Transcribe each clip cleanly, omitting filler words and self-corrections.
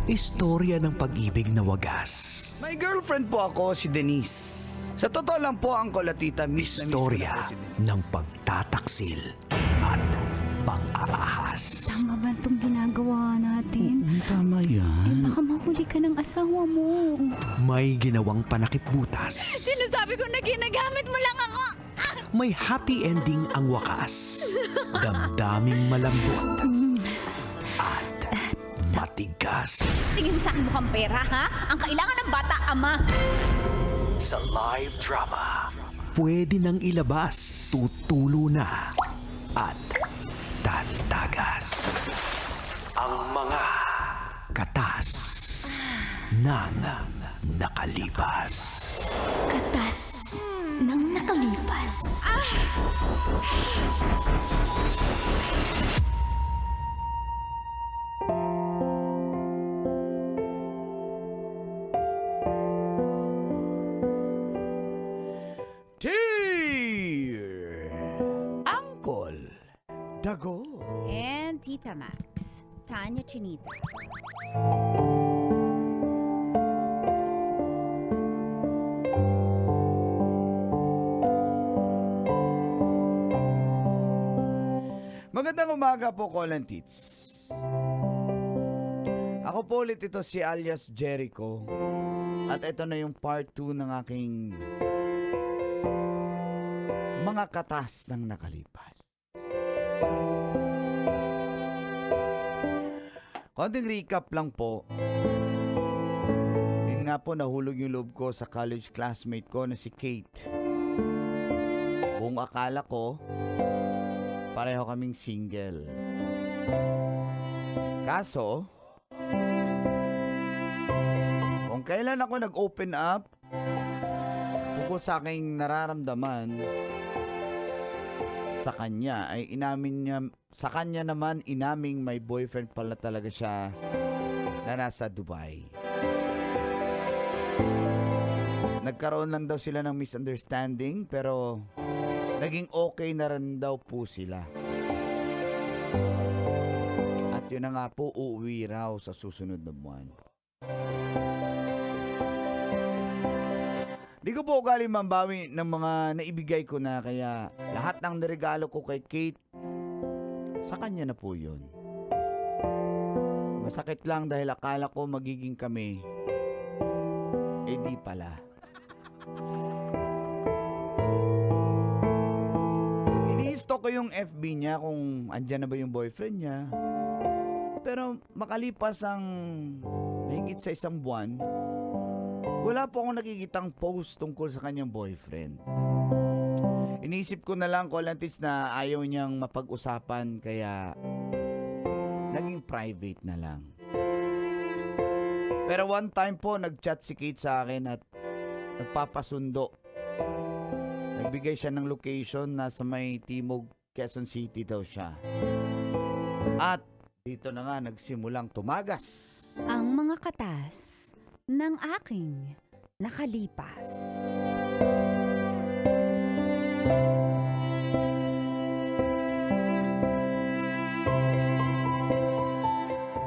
Istorya ng pag-ibig na wagas. May girlfriend po ako, si Denise. Sa totoo lang po, Uncle at Tita, miss na miss ko Istorya na po si Denise. ng pagtataksil at pang-aahas. Tama ba itong ginagawa natin? Tama yan. Baka mahuli ka ng asawa mo. May ginawang panakip butas. Sinasabi ko na ginagamit mo lang ako. May happy ending ang wakas. Damdaming malambot at matigas. Tingin mo sa akin mukhang pera, ha? Ang kailangan ng bata, ama. Sa live drama, pwede nang ilabas, tutulo na at tatagas. Ang mga katas ng nakalipas. Katas ng nakalipas. Dear Uncle Dago. And Tita Max, Tanya Chinita. Magandang umaga po, Colin Tits. Ako po ulit ito si alias Jericho. At ito na yung part 2 ng aking mga katas ng nakalipas. Konting recap lang po. Yun nga po, nahulog yung loob ko sa college classmate ko na si Kate. Buong akala ko, pareho kaming single. Kaso, kung kailan ako nag-open up tungkol sa aking nararamdaman sa kanya, ay sa kanya naman inaming may boyfriend pala talaga siya na nasa Dubai. Nagkaroon lang daw sila ng misunderstanding pero naging okay na rin daw po sila. At yun na nga po, uuwi raw sa susunod na buwan. Di ko po ugali mambawi ng mga naibigay ko na, kaya lahat ng niregalo ko kay Kate, sa kanya na po yun. Masakit lang dahil akala ko magiging kami, eh di pala. Ini-stalk ko yung FB niya kung andyan na ba yung boyfriend niya. Pero makalipas ang mahigit sa isang buwan, wala po akong nakikitang post tungkol sa kanyang boyfriend. Inisip ko na lang, Colantis, na ayaw niyang mapag-usapan kaya naging private na lang. Pero one time po, nag-chat si Kate sa akin at nagpapasundo. Nagbigay siya ng location na sa may Timog, Quezon City daw siya. At dito na nga nagsimulang tumagas Ang mga katas ng aking nakalipas.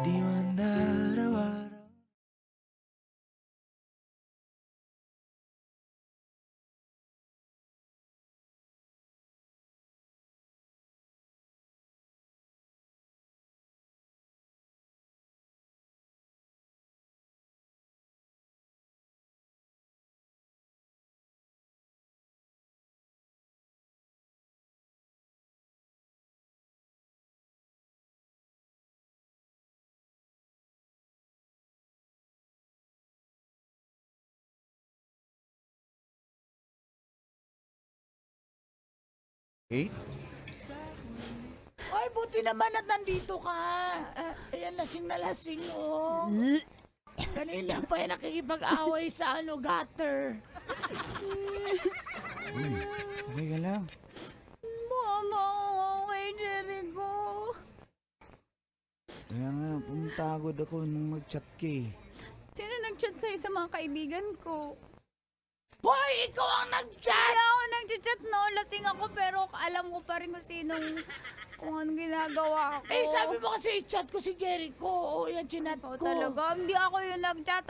Di man araw-araw. Kate? Ay, buti naman at nandito ka. Ayan, lasing na lasing, oh. Kanina pa yung nakikipag-away sa gutter. Okay ka lang. Mama, okay, Jericho. Kaya nga, pumutagod ako nung nag-chat ka eh. Sino nag-chat sa'yo sa mga kaibigan ko? Boy, ikaw ang nag-chat! Kaya ako nag-chat, no? Lasing ako pero alam ko pa rin kung sinong kung anong ginagawa ko. Eh, sabi mo kasi i-chat ko si Jericho. O, yan, chinat ko. Talaga, hindi ako yung nag-chat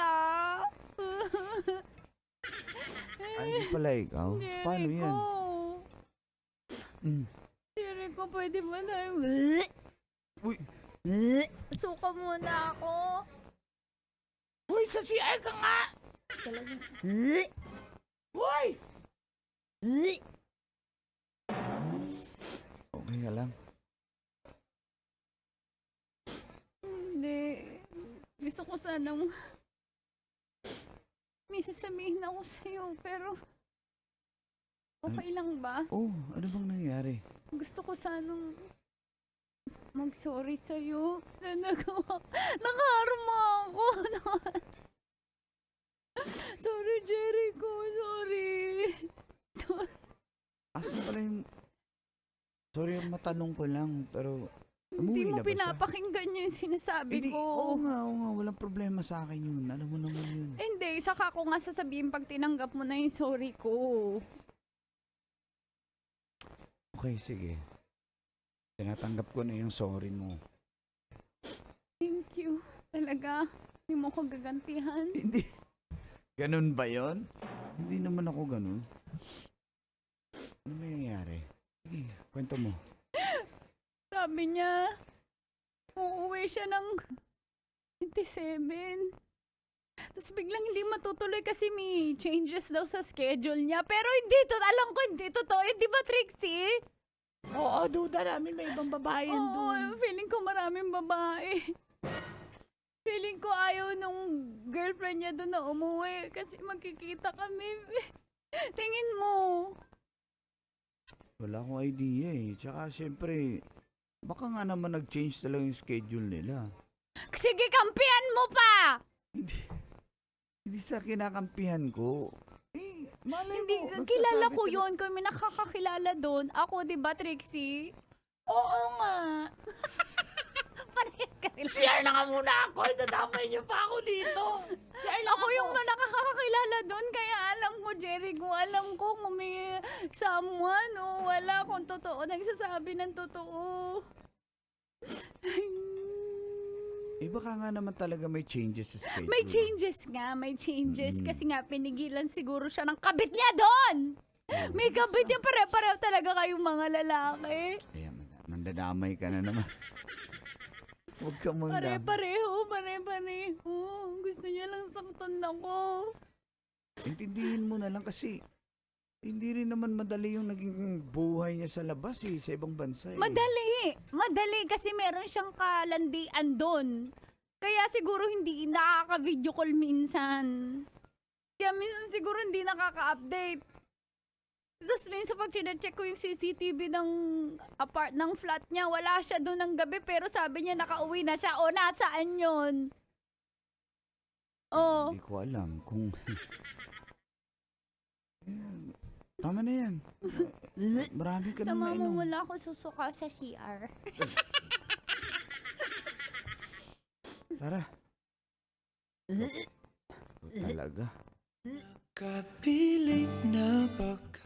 Ay, hindi pala ikaw. Paano Jericho. yan? Mm. Jericho, pwede ba tayo? Uy, Suka muna ako. Uy, sa CR ka nga. Uy! okay ka lang. Hindi. Gusto ko sanang may sasabihin ako sa'yo, pero okay lang ba? Oh, ano bang nangyari? Gusto ko sanang mag-sorry sa'yo na nakaharma ako. Sorry, Jericho. Sorry. Asan pala yung... Sorry, matanong ko lang, pero... Hindi Umuwi mo na ba siya? pinapakinggan yung sinasabi Hindi, ko. oo nga, walang problema sa akin yun. Alam mo naman yun. Hindi, saka ko nga sasabihin pag tinanggap mo na yung sorry ko. Okay, sige. Tinatanggap ko na yung sorry mo. Thank you. Talaga, hindi mo ko gagantihan. Hindi. Ganun ba yon? Hindi naman ako ganun. Ano nangyayari? Sige, kwento mo. Sabi niya, uuwi siya ng 27. Tapos biglang hindi matutuloy kasi may changes daw sa schedule niya. Pero hindi to, alam ko hindi totoo. Hindi ba, Trixie? Oo, duda namin may ibang babae yan Oo, doon. feeling ko maraming babae. Feeling ko ayaw nung girlfriend niya doon na umuwi kasi magkikita kami. Tingin mo. Wala akong idea eh. Tsaka syempre, baka nga naman nag-change talaga yung schedule nila. Sige, kampihan mo pa! Hindi sa kinakampihan ko. Eh, malay Hindi, mo. kilala magsasabi ko talaga- yun. Kung may nakakakilala doon. Ako, di ba, Trixie? Oo nga. Pareho ka rin. CR na nga muna ako. Dadamay niyo pa ako dito. CR lang Ako yung nakakakilala doon. Kaya alam ko, Jericho, alam ko kung may someone o wala kung totoo. Nagsasabi ng totoo. Eh, baka nga naman talaga may changes sa schedule. May changes nga, may changes. Mm. Kasi nga, pinigilan siguro siya ng kabit niya doon. May kabit niya, pare-pareho talaga kayong mga lalaki. Kaya mandadamay ka na naman. Huwag ka mong Pare-pareho. Gusto niya lang saktan ako. Intindihin mo na lang kasi hindi rin naman madali yung naging buhay niya sa labas eh, sa ibang bansa eh. Madali kasi meron siyang kalandian doon. Kaya siguro hindi nakaka-video call minsan. Kaya minsan siguro hindi nakaka-update. Tapos minsan pag chinecheck ko yung CCTV ng flat niya, wala siya doon ng gabi pero sabi niya nakauwi na siya. O, nasaan yun? Oh. Hindi ko alam kung... Tama na yan. Marami ka nang Sama mo nainom. wala ako susuka sa CR. Tara. Talaga. Kapiling na baka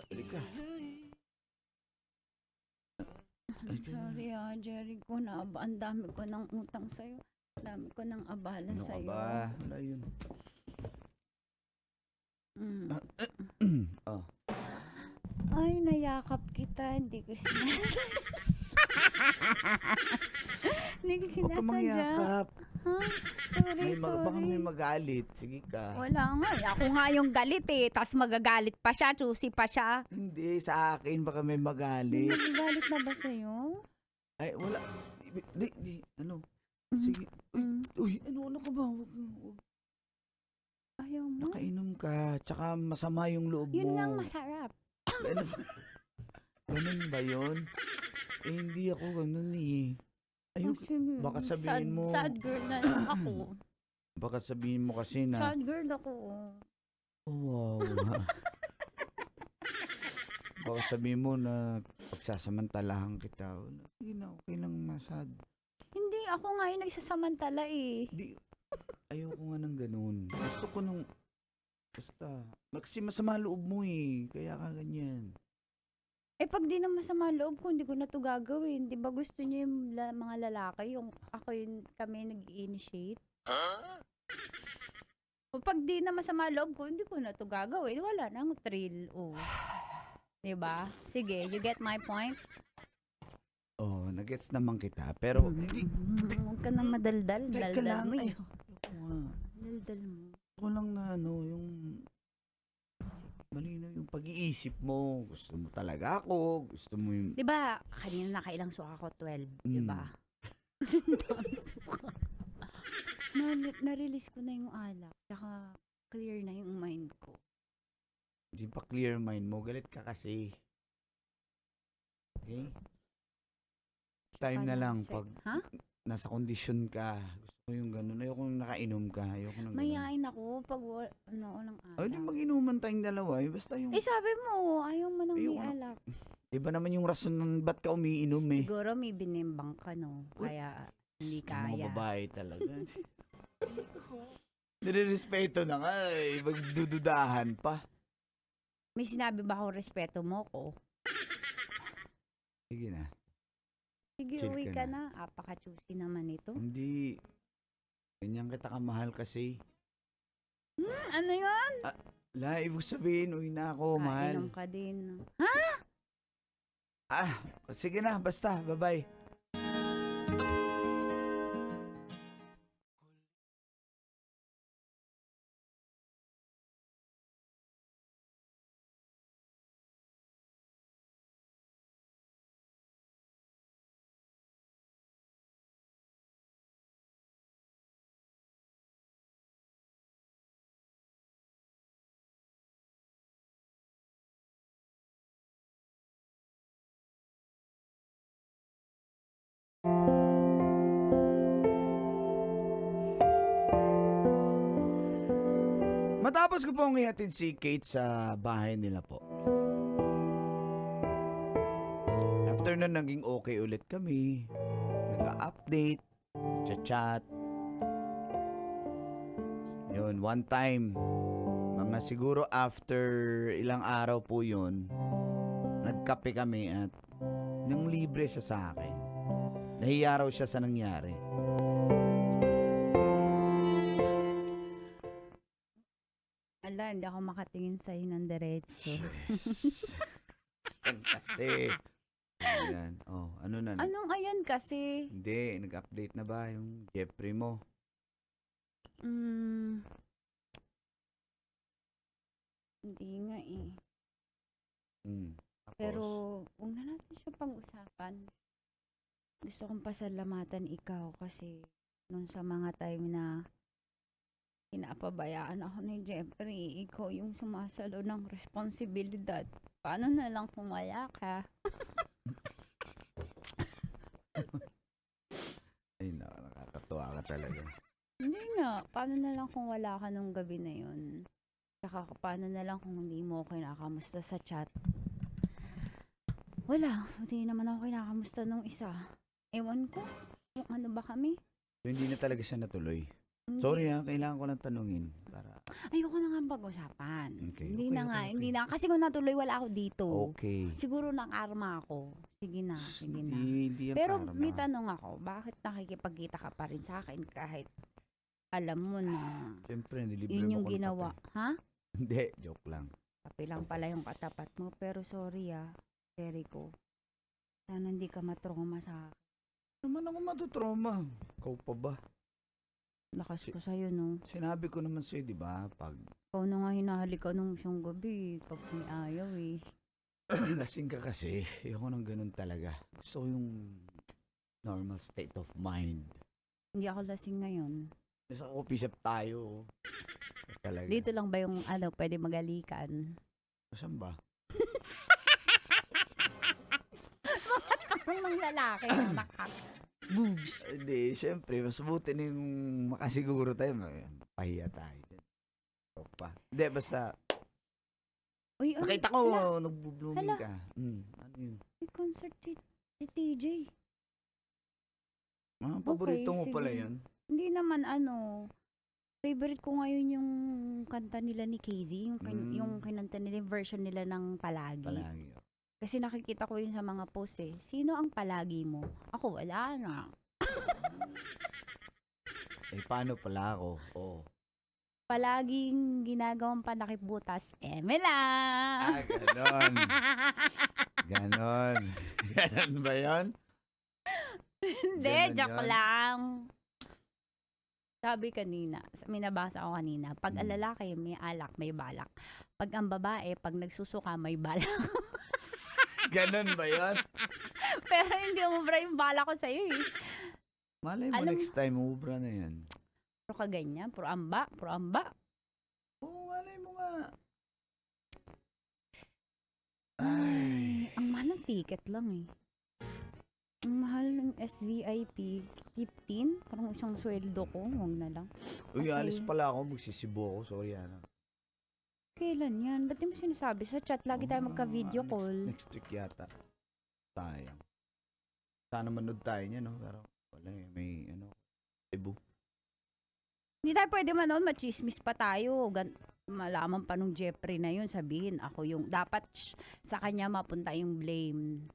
Halika. Sorry Jericho, ang dami ko ng utang sa'yo. Ang dami ko ng abala Ano ka sa'yo. ba? Wala yun. Mm. Oh. Ay, nayakap kita. Hindi ko sinasadya. Hindi ko Huwag ka sinasadya. mangyakap. Ha? Sorry. Baka may magalit. Sige ka. Wala nga. Ako nga yung galit eh. Tapos magagalit pa siya. Chusi pa siya. Hindi, sa akin baka may magalit. Magagalit na ba sa'yo? Ay, wala. Di, ano? Mhm. Sige. Mm. Uy, ano ka ba? Huwag. Ayaw mo? Nakainom ka. Tsaka masama yung loob Yun mo. nga ang masarap. Ganun ba yun? Eh, hindi ako ganun eh. Ayun, Oh, sige. baka sabihin mo- Sad girl na lang ako. baka sabihin mo kasi na, Sad girl ako. oh, wow. Baka sabihin mo na pagsasamantalahan kita. Hindi na, okay lang masad. Hindi, ako nga yung nagsasamantala eh. Di, ayoko nga ng ganun. Gusto ko nung, basta, kasi masama loob mo eh. Kaya ka ganyan. Eh pag di na masama loob ko, hindi ko na to gagawin. Di ba gusto niyo yung mga lalaki, yung ako yung kami nag-initiate? O pag di na masama loob ko, hindi ko na to gagawin. Wala nang thrill. Oh. Di ba? Sige, you get my point? Oh, nagets naman kita. Pero, Huwag ka nang madaldal. teka Daldal lang. mo Ay, eh. ayoko nga. Daldal mo. Ako lang na yung malinaw yung pag-iisip mo. Gusto mo talaga ako. Gusto mo yung... Di ba, kanina nakailang suka ko, 12. Di ba? Dami suka. Na-release ko na yung alak. Tsaka clear na yung mind ko. Hindi pa clear mind mo. Galit ka kasi. Okay? Time na lang pag Ha? nasa kondisyon ka. Gusto ko yung ganun. Ayoko yung nakainom ka. Ayoko nang ganun. Mayain ako pag walang alak. Ay, di mag-inuman tayong dalawa. Basta yung... Eh sabi mo, ayaw mo nang may Ayoko na- alak. Iba naman yung rason ng ba't ka umiinom eh. Siguro may binimbang ka, no? Kaya hindi Yung mga kaya. babae talaga. Nirerespeto na nga eh. Magdududahan pa. May sinabi ba akong respeto mo ko? Sige na. Sige, Chill uwi ka ka na. Apaka-choosy naman ito. Hindi. Ganyan kita kamahal kasi. Ano yun? La, ibig sabihin, uwi na ako, mahal. Inom ka din. Sige na, basta, bye-bye. Matapos ko pong ihatid si Kate sa bahay nila po. After na naging okay ulit kami, nag-update, chat. Yun, one time, mga siguro after ilang araw po yun, nagkape kami at nang libre siya sa akin. Nahiya raw siya sa nangyari. Ala, hindi ako makatingin sa'yo ng diretso. Yes. Yan kasi. Ayan. Oh, ano na? Anong ayan kasi? Hindi, nag-update na ba yung Jeffrey mo? Hindi nga eh. Tapos, Pero, huwag na natin siya pag-usapan. Gusto kong pasalamatan ikaw kasi nung sa mga time na pinapabayaan ako ni Jeffrey, ikaw yung sumasalo ng responsibilidad. Paano na lang kung wala ka? ay, nakakatuwa ka talaga. Hindi nga. Paano na lang kung wala ka nung gabi na yun? Tsaka paano na lang kung hindi mo ako kinakamusta sa chat? Wala. Hindi naman ako kinakamusta nung isa. Ewan ko. Kung ano ba kami? So, hindi na talaga siya natuloy. Hindi. Sorry ha, kailangan ko lang tanungin. Para... Ayoko na nga pag-usapan. Okay, Hindi okay, na okay, nga. okay. Hindi na. Kasi kung natuloy, wala ako dito. Okay. Siguro nakarma ako. Sige na. Sige na. Hindi yan Pero karma. may tanong ako. Bakit nakikipagkita ka pa rin sa akin kahit alam mo na Siyempre, nilibre yun mo yung ko ng ginawa? kape. Ha? Hindi, joke lang. Kape lang pala yung katapat mo. Pero sorry Jericho. Sana hindi ka matroma sa akin. Naman ako matutroma. Ikaw pa ba? Lakas ko sa'yo, no? Sinabi ko naman sa'yo, di ba? Pag Ikaw na nga hinahalik ka nung siyang gabi. Pag may ayaw eh. lasing ka kasi, ayoko nang ganun talaga. Gusto ko yung normal state of mind. Hindi ako lasing ngayon. Nasa coffee shop tayo. Talaga. Dito lang ba yung pwede magalikan? Saan ba? Mga lalaki na boobs. Hindi, syempre, mas buti na yung makasiguro tayo. Pahiya tayo. Hindi, basta, Uy, ano? Nakita ko, Hala, nagbo-blooming Hala. ka. Ano yun? may concert si TJ. Paborito mo sige. pala yan. Hindi naman favorite ko ngayon yung kanta nila ni KZ, yung kinanta nila, yung version nila ng Palagi. Palagi. Kasi nakikita ko yun sa mga post eh. Sino ang palagi mo? Ako, wala na. Paano pala ako? Oo. Palaging ginagawang panakip-butas, Emela! Ganon. Ganon. Ganon ba yun? Hindi, Ganon joke yun? lang. Sabi kanina, may nabasa ako kanina, pag ang lalaki may alak, may balak. Pag ang babae, pag nagsusuka, may balak. Ganon ba yun? Pero hindi umubra yung balak ko sa'yo eh. Malay mo Alam- next time, ubra na yan. Puro ka ganyan, puro amba. Oo, malay mo nga. Ay. Ang mahal ng ticket lang eh. Ang mahal ng SVIP, 15? Parang isang sweldo ko, huwag na lang. Uy, Okay. alis pala ako. Magsisibo ako. Sorry, Ana. Kailan yan? Ba't di mo sinasabi? Sa chat lagi tayo magka-video call. Next week yata. Sayang. Sana manood tayo niya, no? Pero wala eh. May Cebu. Hindi tayo pwede manood, machismis pa tayo. Malaman pa nung Jeffrey na yun, sabihin ako yung, dapat sa kanya mapunta yung blame.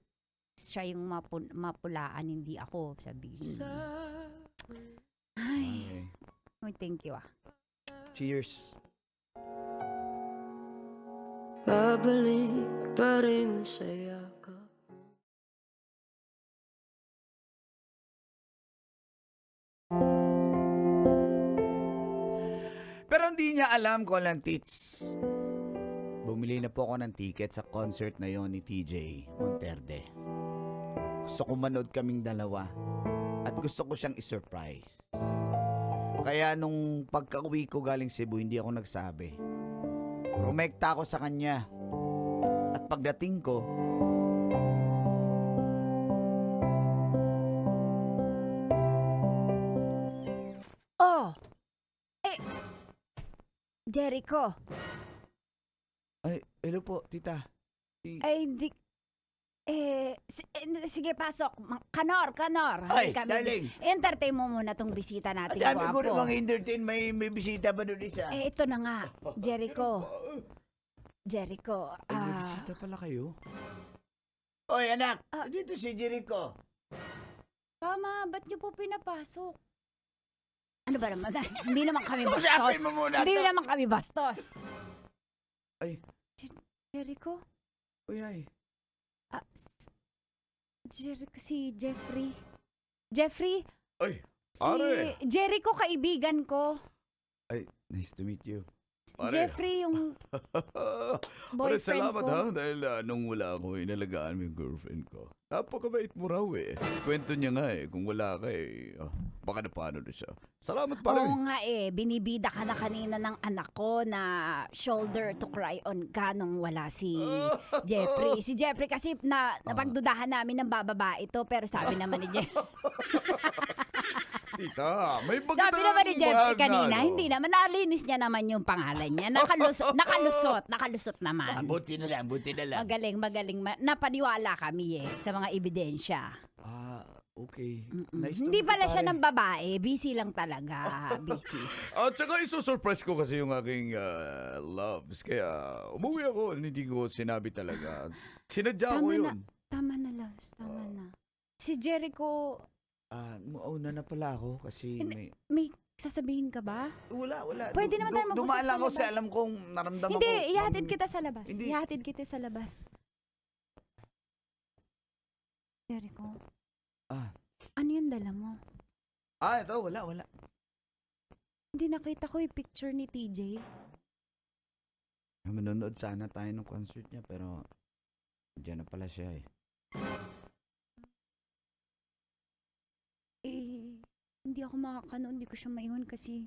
Siya yung mapulaan, hindi ako, sabihin. Ay, Okay. thank you ah. Cheers. Babalik pa rin sa yakap. Pero hindi niya alam ko lang, tits. Bumili na po ako ng ticket sa concert na yon ni TJ Monterde. Gusto ko manood kaming dalawa. At gusto ko siyang isurprise. Kaya nung pagka-uwi ko galing Cebu, hindi ako nagsabi. Rumekta ako sa kanya. At pagdating ko, Oh! Jericho! ay, hello po, tita. Ay, di... sige, pasok. Kanor. Ay, Kami- darling. Entertain mo muna tong bisita Ang natin, dami ko gwapo. namang entertain. May bisita ba doon isa? Ito na nga, Jericho. Ay, may bisita pala kayo? Oy, anak! Dito si Jericho. Mama, ba't niyo po pinapasok? Ano ba naman? Hindi naman kami bastos. Usapin mo muna Hindi to. naman kami bastos. Ay. Jericho? Uy, ay. Jericho, si Jeffrey. Jeffrey? Ay, Si are. Jericho, kaibigan ko. Ay, nice to meet you. Jeffrey, yung boyfriend salamat ko. ha, dahil nung wala ako, inalagaan mo yung girlfriend ko. Napakabait mo raw eh. Kwento niya nga eh, kung wala ka eh, baka na paano na siya. Salamat pa rin. Oo nga binibida ka na kanina ng anak ko na shoulder to cry on ka nung wala si Jeffrey. Si Jeffrey kasi napagdudahan namin ng bababa ito, pero sabi naman ni Jeffrey. Tita, may Sabi naman ni Jeffrey kanina, hindi naman, nalinis niya naman yung pangalan niya. Nakalusot naman. Buti na lang. Magaling. Napaniwala kami sa mga ebidensya. Okay. Nice to Hindi meet pala you, siya pare. ng babae. Busy lang talaga. Busy. At saka isusurprise ko kasi yung aking loves. Kaya umuwi ako, hindi ko sinabi talaga. Sinadya ko yun. Tama na, Loves. Tama na. Si Jericho, Mauna na pala ako kasi may sasabihin ka ba? Wala. Pwede naman tayo mag-usap Dumaan lang sa ako kasi labas. alam kong naramdaman Hindi, ko. ihatid kita sa labas. Hindi. Ihatid kita sa labas. Jericho, ano yung dala mo? Ito, wala. Hindi nakita ko yung picture ni TJ. Manonood sana tayo ng concert niya pero diyan na pala siya eh. Hindi ako makakanood. Hindi ko siya maiwan kasi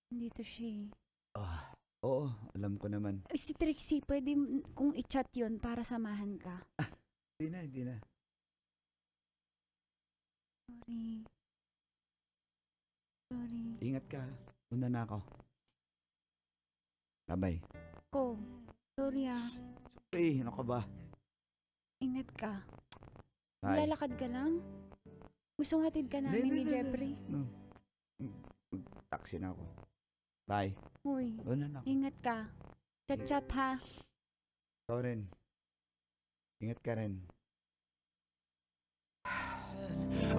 nandito siya Oo, alam ko naman. Si Trixie, pwede kung i-chat yun para samahan ka. Hindi na. Sorry. Ingat ka. Una na ako. Bye-bye. Ko. Sorry ah. Eh, ano ka ba? Ingat ka. Ay. Lalakad ka lang? Gusto hatid ka namin ni Jeffrey? No. Taxi na ako. Bye. Uy, Doon na ako. ingat ka. Chat-chat ha. Ikaw rin. Ingat ka rin.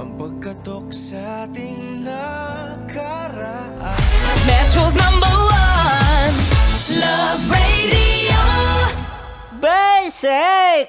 Ang pagkatok sa ating nakaraan. Metro's #1 Love Radio. Basic!